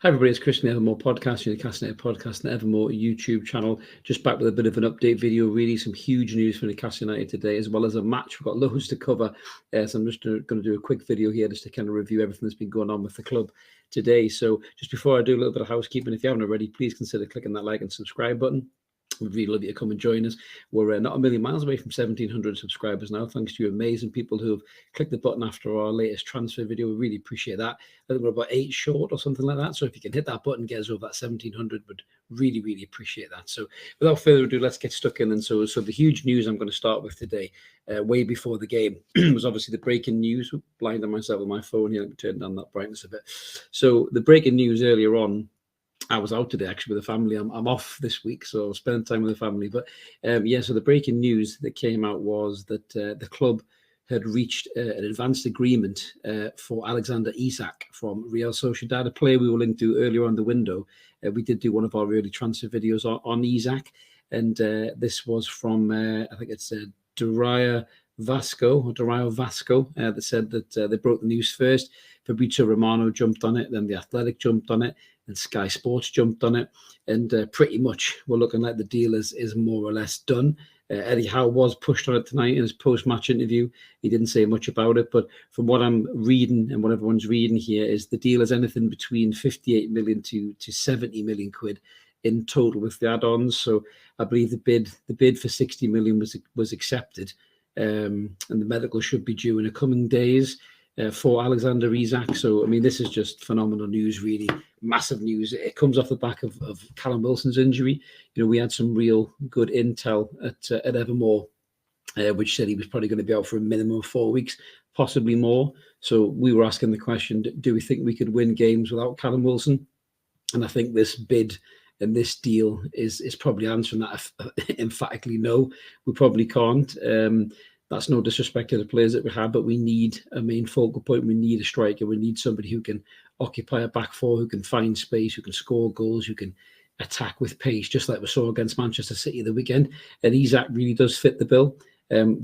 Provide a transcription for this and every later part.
Hi everybody, it's Chris from the Evermore Podcast, Newcastle Podcast, and Evermore YouTube channel. Just back with a bit of an update video, really some huge news for Newcastle United today, as well as a match. We've got loads to cover, so I'm just going to do a quick video here just to kind of review everything that's been going on with the club today. So just before I do a little bit of housekeeping, if you haven't already, please consider clicking that like and subscribe button. We'd really love you to come and join us. We're not a million miles away from 1,700 subscribers now, thanks to you amazing people who have clicked the button after our latest transfer video. We really appreciate that. I think we're about 8 short or something like that. So if you can hit that button, get us over that 1,700, would really, really appreciate that. So without further ado, let's get stuck in. And so the huge news I'm going to start with today, way before the game, was obviously the breaking news. Blinding myself with my phone here. Let me turn down that brightness a bit. So the breaking news earlier on, I was out today actually with the family. I'm off this week, so I'll spend time with the family. But so the breaking news that came out was that the club had reached an advanced agreement for Alexander Isak from Real Sociedad, a player we were linked to earlier on the window. We did do one of our early transfer videos on Isak, and this was from, I think it's Dario Vasco that said that they broke the news first. Fabrizio Romano jumped on it, then The Athletic jumped on it, and Sky Sports jumped on it, and pretty much we're looking like the deal is more or less done. Eddie Howe was pushed on it tonight in his post-match interview. He didn't say much about it, but from what I'm reading and what everyone's reading here is the deal is anything between 58 million to 70 million quid in total with the add-ons. So I believe the bid for 60 million was accepted, and the medical should be due in the coming days for Alexander Isak. So I mean, this is just phenomenal news, really massive news. It comes off the back of Callum Wilson's injury. You know, we had some real good intel at Evermore, which said he was probably going to be out for a minimum of 4 weeks, possibly more. So we were asking the question, do we think we could win games without Callum Wilson? And I think this bid and this deal is probably answering that emphatically no. We probably can't. That's no disrespect to the players that we have, but we need a main focal point. We need a striker. We need somebody who can occupy a back four, who can find space, who can score goals, who can attack with pace, just like we saw against Manchester City the weekend. And Isak really does fit the bill.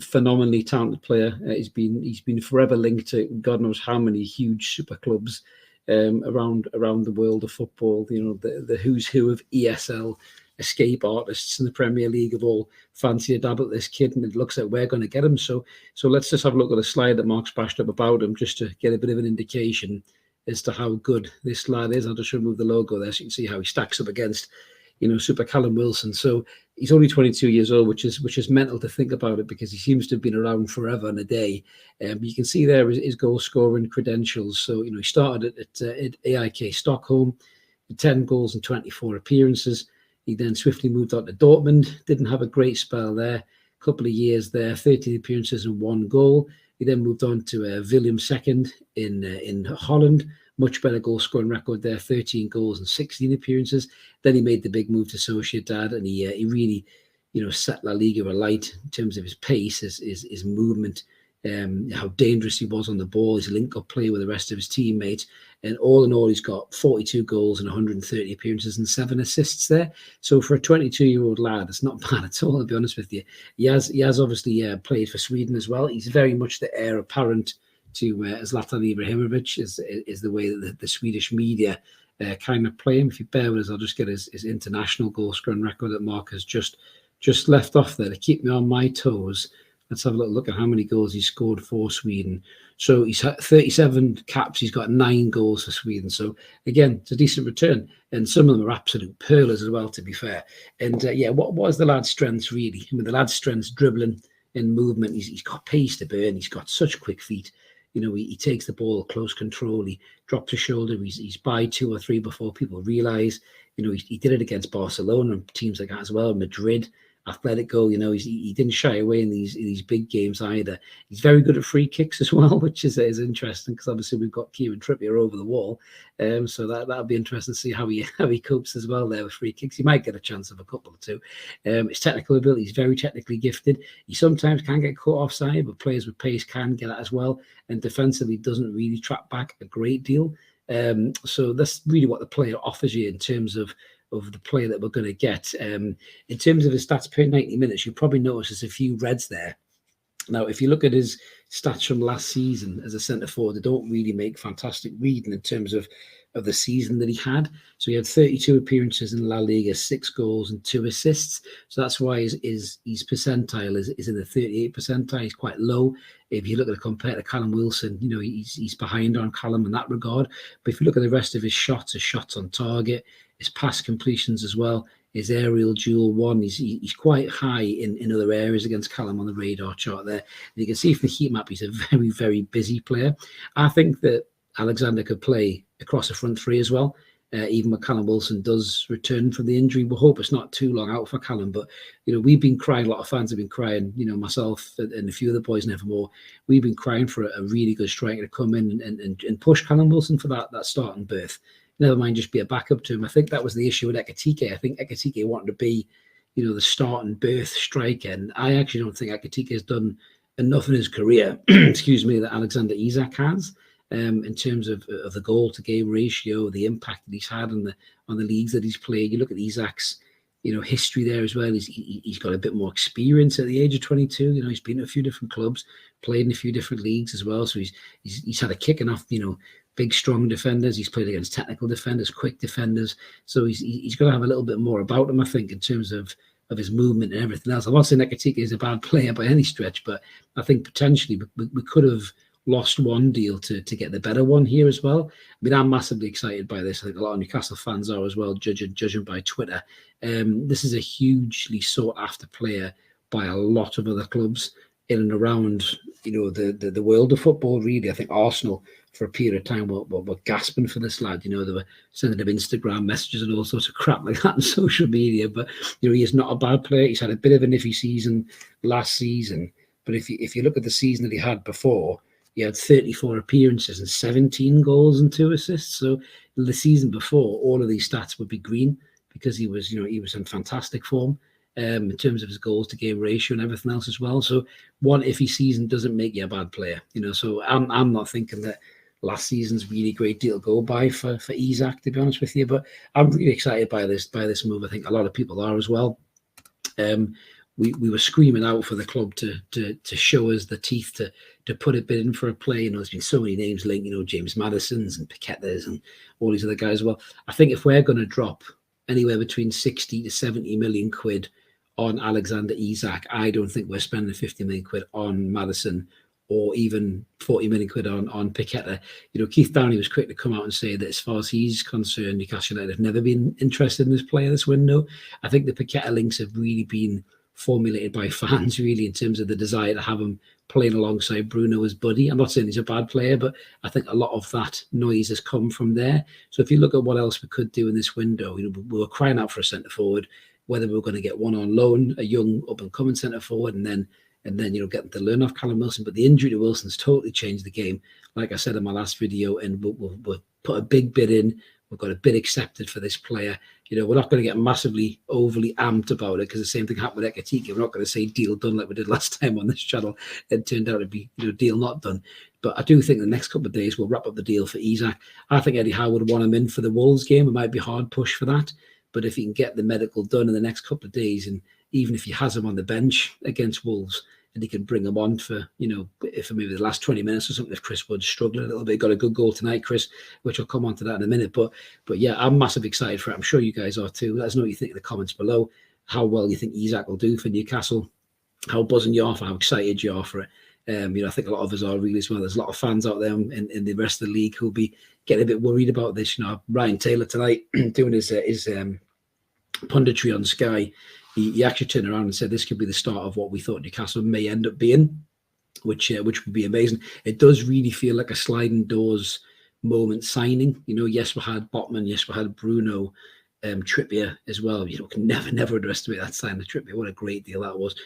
Phenomenally talented player. He's been forever linked to God knows how many huge super clubs around the world of football. You know, the who's who of ESL escape artists in the Premier League have all fancy a dab at this kid, and it looks like we're going to get him. So let's just have a look at a slide that Mark's bashed up about him, just to get a bit of an indication as to how good this lad is. I'll just remove the logo there so you can see how he stacks up against, you know, Super Callum Wilson. So he's only 22 years old, which is mental to think about it, because he seems to have been around forever and a day. You can see there his goal scoring credentials. So, you know, he started at AIK Stockholm, 10 goals and 24 appearances. He then swiftly moved on to Dortmund, didn't have a great spell there, a couple of years there, 13 appearances and 1 goal. He then moved on to Willem II in Holland, much better goal scoring record there, 13 goals and 16 appearances. Then he made the big move to Sociedad, and he really, you know, set La Liga alight in terms of his pace, his movement, how dangerous he was on the ball, his link-up play with the rest of his teammates. And all in all, he's got 42 goals and 130 appearances and 7 assists there. So for a 22-year-old lad, it's not bad at all, I'll be honest with you. He has obviously played for Sweden as well. He's very much the heir apparent to Zlatan Ibrahimovic, is the way that the Swedish media kind of play him. If you bear with us, I'll just get his international goal-scoring record that Mark has just left off there to keep me on my toes. Let's have a little look at how many goals he scored for Sweden. So he's had 37 caps. He's got 9 goals for Sweden. So again, it's a decent return. And some of them are absolute pearlers as well, to be fair. And what is the lad's strengths really? I mean, the lad's strengths, dribbling and movement. He's got pace to burn. He's got such quick feet. You know, he takes the ball close control. He drops his shoulder. He's by 2 or 3 before people realise. You know, he did it against Barcelona and teams like that as well. Madrid. Atletico, you know, he didn't shy away in these big games either. He's very good at free kicks as well, which is interesting, because obviously we've got Kieran Trippier over the wall, so that'll be interesting to see how he copes as well there with free kicks. He might get a chance of a couple or two. His technical ability, he's very technically gifted. He sometimes can get caught offside, but players with pace can get that as well. And defensively, doesn't really track back a great deal. So that's really what the player offers you in terms of the player that we're going to get. In terms of his stats per 90 minutes, you probably notice there's a few reds there. Now, if you look at his stats from last season as a centre forward, they don't really make fantastic reading in terms of of the season that he had. So he had 32 appearances in La Liga, 6 goals and 2 assists. So that's why his percentile is in the 38th percentile. He's quite low. If you look at it compared to Callum Wilson, he's behind on Callum in that regard. But if you look at the rest of his shots on target, his pass completions as well, his aerial duel one, he's quite high in other areas against Callum on the radar chart there. And you can see from the heat map, he's a very, very busy player. I think that Alexander could play across the front three as well. Even when Callum Wilson does return from the injury, we'll hope it's not too long out for Callum. But we've been crying. A lot of fans have been crying. Myself and a few of the boys in Evermore, we've been crying for a really good striker to come in and push Callum Wilson for that starting berth. Never mind just be a backup to him. I think that was the issue with Ekitike. I think Ekitike wanted to be, the starting berth striker, and I actually don't think Ekitike has done enough in his career. excuse me, that Alexander Isak has. In terms of the goal to game ratio, the impact that he's had on the leagues that he's played. You look at Isak's history there as well. He's got a bit more experience at the age of 22. He's been at a few different clubs, played in a few different leagues as well. So he's had a kicking off big strong defenders. He's played against technical defenders, quick defenders. So he's got to have a little bit more about him, I think, in terms of his movement and everything else. I'm not saying Ekitike is a bad player by any stretch, but I think potentially we could have lost one deal to get the better one here as well. I mean, I'm massively excited by this. I think a lot of Newcastle fans are as well, judging by Twitter. This is a hugely sought after player by a lot of other clubs in and around, the world of football, really. I think Arsenal, for a period of time, were gasping for this lad. They were sending him Instagram messages and all sorts of crap like that on social media. But, he is not a bad player. He's had a bit of an iffy season last season. But if you look at the season that he had before, he had 34 appearances and 17 goals and 2 assists. So the season before, all of these stats would be green because he was in fantastic form in terms of his goals to game ratio and everything else as well. So one iffy season doesn't make you a bad player, So I'm not thinking that last season's really great deal to go by for Isak, to be honest with you. But I'm really excited by this move. I think a lot of people are as well. We were screaming out for the club to show us the teeth to put a bid in for a play. There's been so many names linked, James Maddison's and Paqueta's and all these other guys as well. I think if we're going to drop anywhere between 60 to 70 million quid on Alexander Isak, I don't think we're spending 50 million quid on Maddison or even 40 million quid on Paqueta. Keith Downey was quick to come out and say that as far as he's concerned, Newcastle United have never been interested in this player this window. I think the Paqueta links have really been formulated by fans, really, in terms of the desire to have him playing alongside Bruno as buddy. I'm not saying he's a bad player, but I think a lot of that noise has come from there. So if you look at what else we could do in this window, we were crying out for a centre forward, whether we were going to get one on loan, a young up and coming centre forward, and then get them to learn off Callum Wilson. But the injury to Wilson's totally changed the game. Like I said in my last video, and we'll put a big bid in. We've got a bid accepted for this player. We're not going to get massively overly amped about it because the same thing happened with Ekitike. We're not going to say deal done like we did last time on this channel. It turned out to be deal not done. But I do think the next couple of days we'll wrap up the deal for Isak. I think Eddie Howe would want him in for the Wolves game. It might be a hard push for that. But if he can get the medical done in the next couple of days, and even if he has him on the bench against Wolves, and he can bring him on for, for maybe the last 20 minutes or something, if Chris Wood's struggling a little bit. Got a good goal tonight, Chris, which I'll come on to that in a minute. But yeah, I'm massively excited for it. I'm sure you guys are too. Let us know what you think in the comments below, how well you think Isak will do for Newcastle, how buzzing you are for, how excited you are for it. I think a lot of us are really as well. There's a lot of fans out there in the rest of the league who'll be getting a bit worried about this. Ryan Taylor tonight doing his punditry on Sky, he actually turned around and said this could be the start of what we thought Newcastle may end up being, which would be amazing. It does really feel like a sliding doors moment signing. Yes, we had Botman, yes, we had Bruno, Trippier as well. Can never underestimate that signing of Trippier. What a great deal that was.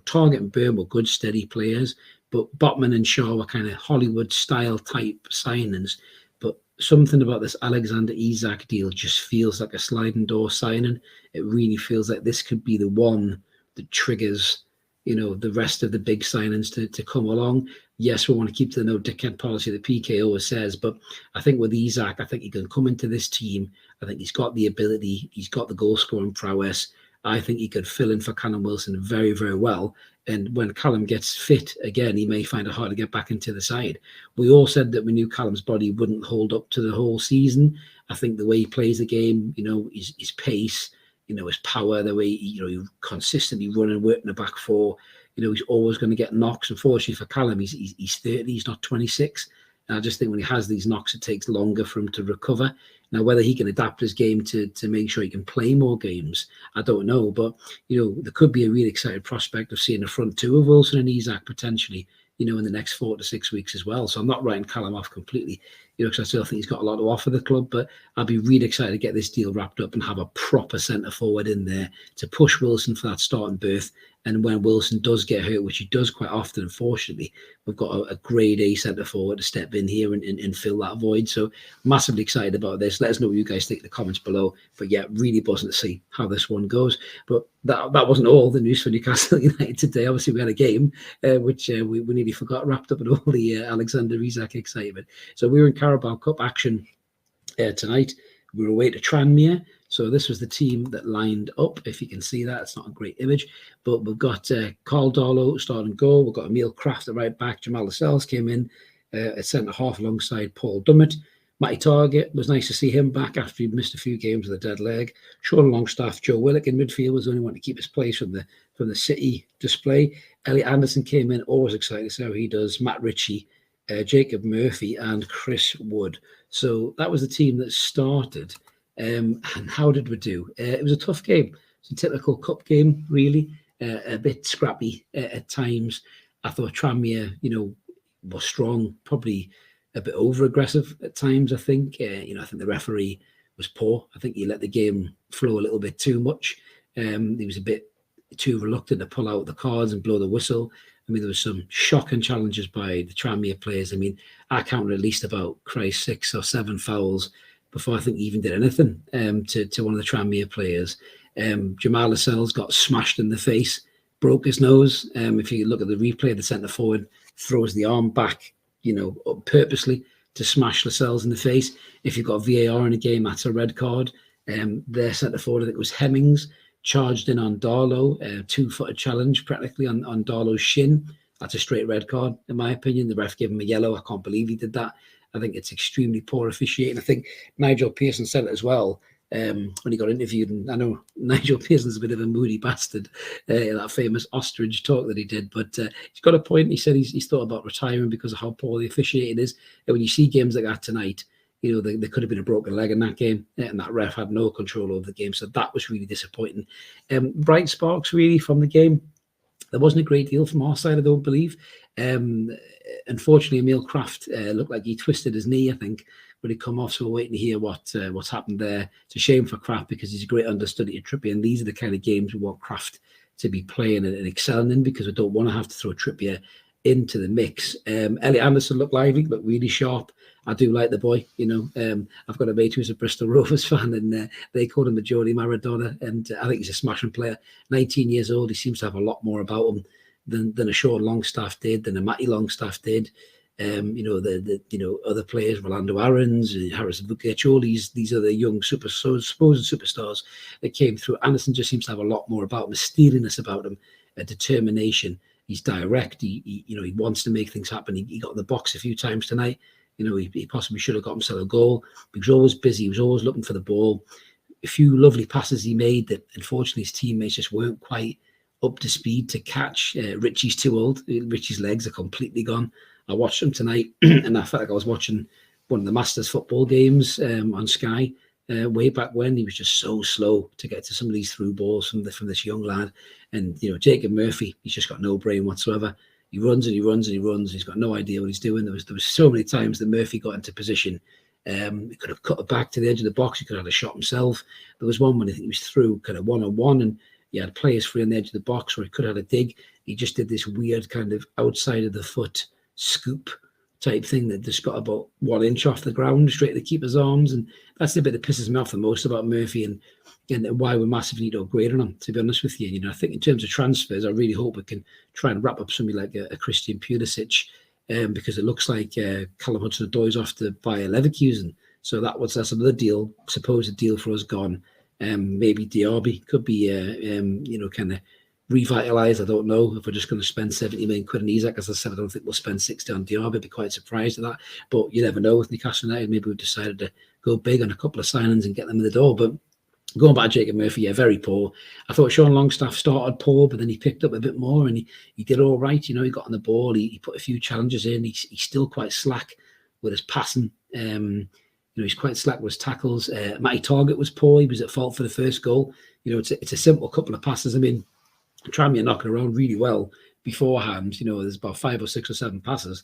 Target and Burn were good, steady players, but Botman and Shaw were kind of Hollywood style type signings. But something about this Alexander Isak deal just feels like a sliding door signing. It really feels like this could be the one that triggers, the rest of the big signings to come along. Yes, we want to keep to the no dickhead policy that PK always says, but I think with Isak, I think he can come into this team. I think he's got the ability, he's got the goal scoring prowess. I think he could fill in for Callum Wilson very, very well. And when Callum gets fit again, he may find it hard to get back into the side. We all said that we knew Callum's body wouldn't hold up to the whole season. I think the way he plays the game, his pace, his power, the way he consistently running, working the back four, he's always going to get knocks. Unfortunately for Callum, he's 30, he's not 26. And I just think when he has these knocks, it takes longer for him to recover. Now, whether he can adapt his game to make sure he can play more games, I don't know. But, there could be a really exciting prospect of seeing the front two of Wilson and Isak potentially, in the next 4 to 6 weeks as well. So I'm not writing Callum off completely, because I still think he's got a lot to offer the club. But I'll be really excited to get this deal wrapped up and have a proper centre forward in there to push Wilson for that starting berth. And when Wilson does get hurt, which he does quite often, unfortunately, we've got a grade A centre forward to step in here and fill that void. So massively excited about this. Let us know what you guys think in the comments below. But yeah, really buzzing to see how this one goes. But that wasn't all the news for Newcastle United today. Obviously, we had a game, which we nearly forgot, wrapped up in all the Alexander Isak excitement. So we were in Carabao Cup action tonight. We were away to Tranmere. So this was the team that lined up. If you can see that, it's not a great image, but we've got Carl Darlow starting goal. We've got Emil Kraft at right back. Jamal Lascelles came in at centre half alongside Paul Dummett. Matty Target, was nice to see him back after he'd missed a few games with a dead leg. Sean Longstaff, Joe Willock in midfield was the only one to keep his place from the City display. Elliot Anderson came in, always excited to see how he does. Matt Ritchie, Jacob Murphy and Chris Wood. So that was the team that started. And how did we do? It was a tough game. It's a typical cup game, really. A bit scrappy at times. I thought Tranmere, was strong, probably a bit over-aggressive at times, I think. I think the referee was poor. I think he let the game flow a little bit too much. He was a bit too reluctant to pull out the cards and blow the whistle. I mean, there was some shocking challenges by the Tranmere players. I mean, I counted at least about 6 or 7 fouls before I think he even did anything to one of the Tranmere players. Jamal Lascelles got smashed in the face, broke his nose. If you look at the replay, the centre forward throws the arm back, purposely to smash Lascelles in the face. If you've got VAR in a game, that's a red card. Their centre forward, I think it was Hemmings, charged in on Darlow, 2-footed challenge practically on Darlow's shin. That's a straight red card, in my opinion. The ref gave him a yellow. I can't believe he did that. I think it's extremely poor officiating. I think Nigel Pearson said it as well when he got interviewed. And I know Nigel Pearson's a bit of a moody bastard, that famous ostrich talk that he did. But he's got a point. He said he's thought about retiring because of how poor the officiating is. And when you see games like that tonight, there could have been a broken leg in that game, and that ref had no control over the game. So that was really disappointing. Bright sparks, really, from the game. There wasn't a great deal from our side, I don't believe. Unfortunately, Emil Kraft looked like he twisted his knee, I think, when he come off. So we're waiting to hear what's happened there. It's a shame for Kraft because he's a great understudy at Trippier, and these are the kind of games we want Kraft to be playing and excelling in, because we don't want to have to throw Trippier into the mix. Elliot Anderson looked lively, looked really sharp. I do like the boy, I've got a mate who's a Bristol Rovers fan, and they called him the Geordie Maradona, and I think he's a smashing player. 19 years old, he seems to have a lot more about him than a Sean Longstaff did, than a Matty Longstaff did. Other players, Rolando Aarons, Harrison Vukic, all these are the young supposed superstars that came through. Anderson just seems to have a lot more about him, a steeliness about him, a determination. He's direct. He wants to make things happen. He got in the box a few times tonight. He possibly should have got himself a goal. He was always busy. He was always looking for the ball. A few lovely passes he made that, unfortunately, his teammates just weren't quite up to speed to catch. Richie's too old. Richie's legs are completely gone. I watched him tonight, and I felt like I was watching one of the Masters football games on Sky way back when. He was just so slow to get to some of these through balls from this young lad. And, Jacob Murphy, he's just got no brain whatsoever. He runs and he runs and he runs. He's got no idea what he's doing. There was so many times that Murphy got into position. He could have cut it back to the edge of the box. He could have had a shot himself. There was one when I think he was through kind of one-on-one, and he had players free on the edge of the box where he could have had a dig. He just did this weird kind of outside of the foot scoop type thing that just got about 1 inch off the ground straight to the keeper's arms. And that's the bit that pisses me off the most about Murphy and why we massively need to upgrade on him, to be honest with you. I think in terms of transfers, I really hope we can try and wrap up somebody like a Christian Pulisic, because it looks like Callum Hudson-Odoi's off to buy a Leverkusen. So that's another deal, supposed deal for us gone. Maybe Diaby could be, kind of revitalised. I don't know if we're just going to spend 70 million quid on Isak. As I said, I don't think we'll spend 60 on Diaby. I'd be quite surprised at that. But you never know with Newcastle United. Maybe we've decided to go big on a couple of signings and get them in the door. But going back to Jacob Murphy, yeah, very poor. I thought Sean Longstaff started poor, but then he picked up a bit more and he did all right. He got on the ball. He put a few challenges in. He's still quite slack with his passing. He's quite slack with his tackles. Matty Targett was poor. He was at fault for the first goal. It's a simple couple of passes. I mean, Tranmere knocking around really well beforehand. There's about 5 or 6 or 7 passes.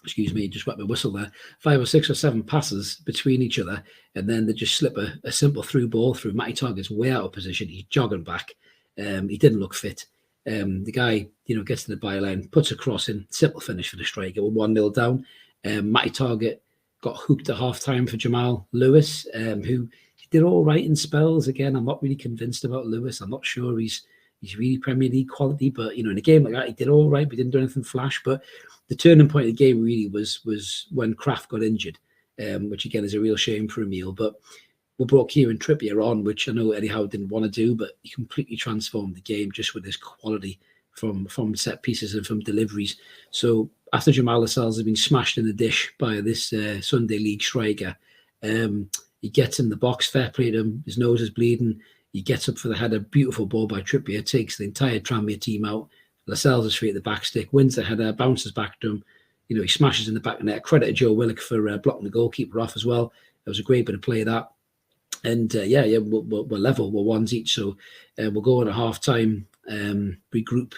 Excuse me, just wet my whistle there. 5 or 6 or 7 passes between each other, and then they just slip a simple through ball through. Matty Targett's way out of position. He's jogging back. He didn't look fit. The guy, gets to the byline, puts a cross in, simple finish for the striker. We're 1-0 down. Matty Targett got hooked at half time for Jamal Lewis, who did all right in spells. Again, I'm not really convinced about Lewis. I'm not sure he's really Premier League quality, but in a game like that, he did all right. We didn't do anything flash. But the turning point of the game really was when Kraft got injured, which again is a real shame for Emile. But we brought Kieran Trippier on, which I know Eddie Howe didn't want to do, but he completely transformed the game just with his quality from set pieces and from deliveries. So after Jamal Lascelles has been smashed in the dish by this Sunday League striker, he gets in the box, fair play to him, his nose is bleeding. He gets up for the header, beautiful ball by Trippier, takes the entire Tranmere team out. Lascelles is free at the back stick, wins the header, bounces back to him. He smashes in the back of the net. Credit to Joe Willock for blocking the goalkeeper off as well. It was a great bit of play, that. And we're level, we're ones each. So we'll go on at half time, regroup,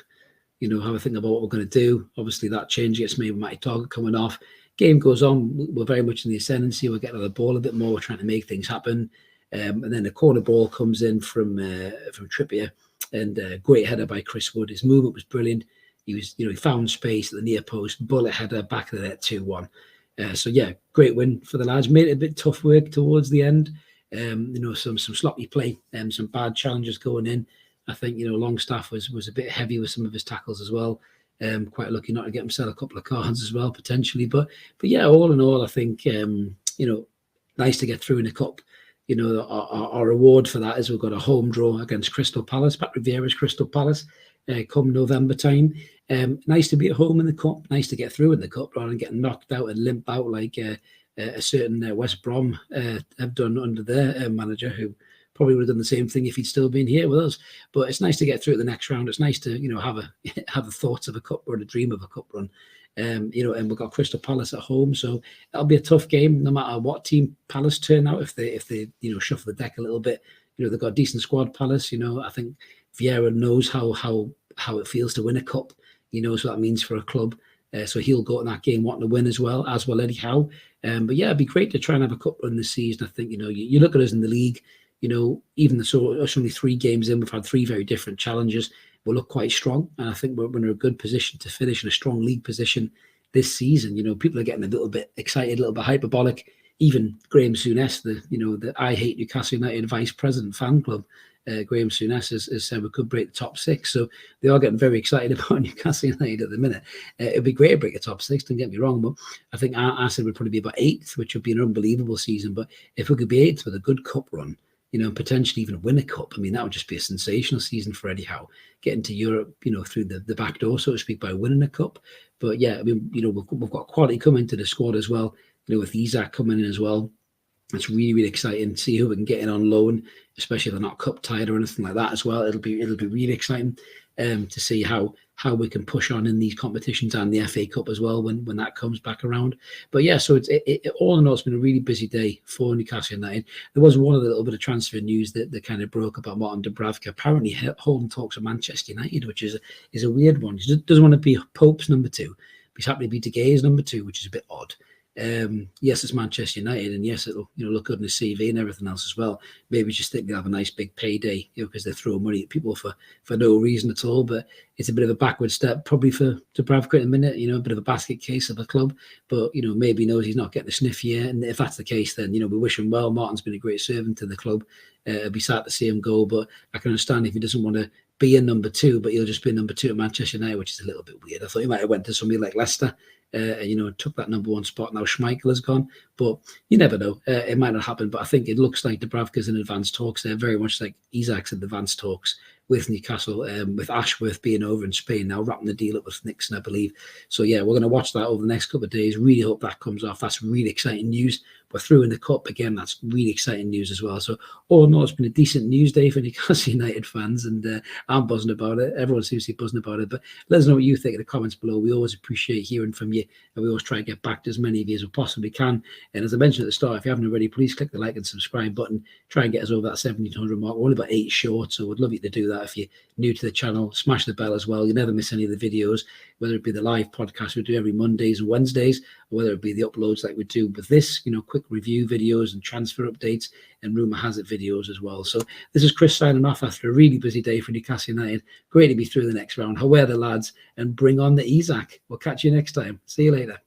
have a think about what we're going to do. Obviously, that change gets made with Matty Targett coming off. Game goes on. We're very much in the ascendancy. We're getting on the ball a bit more. We're trying to make things happen. And then the corner ball comes in from Trippier, and great header by Chris Wood. His movement was brilliant. He was, he found space at the near post, bullet header, back of the net, 2-1. Great win for the lads. Made it a bit tough work towards the end. Some sloppy play and some bad challenges going in. I think Longstaff was a bit heavy with some of his tackles as well. Quite lucky not to get himself a couple of cards as well potentially. But yeah, all in all, I think nice to get through in the cup. Our reward for that is we've got a home draw against Crystal Palace, Patrick Vieira's Crystal Palace, come November time. Nice to be at home in the cup. Nice to get through in the cup rather than getting knocked out and limp out like a certain West Brom have done under their manager, who probably would have done the same thing if he'd still been here with us. But it's nice to get through the next round. It's nice to have the thoughts of a cup run, a dream of a cup run. And we've got Crystal Palace at home, so that'll be a tough game no matter what team Palace turn out. If they shuffle the deck a little bit, they've got a decent squad. Palace, I think Vieira knows how it feels to win a cup. He knows what that means for a club. So he'll go in that game wanting to win as well Eddie Howe. But yeah, it'd be great to try and have a cup run this season. I think, you look at us in the league, even us only 3 games in, we've had 3 very different challenges. We'll look quite strong. And I think we're in a good position to finish in a strong league position this season. People are getting a little bit excited, a little bit hyperbolic. Even Graham Souness, the I Hate Newcastle United vice president fan club, Graham Souness has said we could break the top 6. So they are getting very excited about Newcastle United at the minute. It'd be great to break the top 6, don't get me wrong, but I think I said we'd probably be about 8th, which would be an unbelievable season. But if we could be 8th with a good cup run, potentially even win a cup, that would just be a sensational season for Eddie Howe, getting to Europe, through the back door, so to speak, by winning a cup. But yeah, we've got quality coming to the squad as well, with Isak coming in as well. It's really, really exciting to see who we can get in on loan, especially if they're not cup tied or anything like that as well. It'll be really exciting to see how we can push on in these competitions and the FA Cup as well when that comes back around. But yeah, so it all in all, it's been a really busy day for Newcastle United. There was one other little bit of transfer news that kind of broke about Martin Dubravka. Apparently, holding talks with Manchester United, which is a weird one. He doesn't want to be Pope's number 2. He's happy to be De Gea's number 2, which is a bit odd. Yes, it's Manchester United, and yes, it'll look good in his CV and everything else as well. Maybe just think they'll have a nice big payday, because they throw money at people for no reason at all. But it's a bit of a backward step, probably for Debravka in a minute. A bit of a basket case of a club, but maybe knows he's not getting a sniff yet. And if that's the case, then we wish him well. Martin's been a great servant to the club. It'd be sad to see him go, but I can understand if he doesn't want to be a number 2, but he'll just be a number 2 at Manchester United, which is a little bit weird. I thought he might have went to somebody like Leicester, and took that number 1 spot. Now Schmeichel has gone, but you never know. It might not happen, but I think it looks like Dubravka's in advanced talks. They're very much like Isak's in advanced talks with Newcastle, with Ashworth being over in Spain now, wrapping the deal up with Nixon, I believe. So yeah, we're going to watch that over the next couple of days. Really hope that comes off. That's really exciting news. We're through in the cup again. That's really exciting news as well. So all in all, it's been a decent news day for Newcastle United fans, and I'm buzzing about it. Everyone seems to be buzzing about it. But let us know what you think in the comments below. We always appreciate hearing from you, and we always try to get back to as many of you as we possibly can. And as I mentioned at the start, if you haven't already, please click the like and subscribe button. Try and get us over that 1700 mark. We're only about 8 short, so we'd love you to do that. If you're new to the channel, smash the bell as well. You never miss any of the videos, whether it be the live podcast we do every Mondays and Wednesdays, or whether it be the uploads like we do with this, quick review videos and transfer updates and rumour has it videos as well. So this is Chris signing off after a really busy day for Newcastle United. Great to be through the next round. How are the lads? And bring on the Isak. We'll catch you next time. See you later.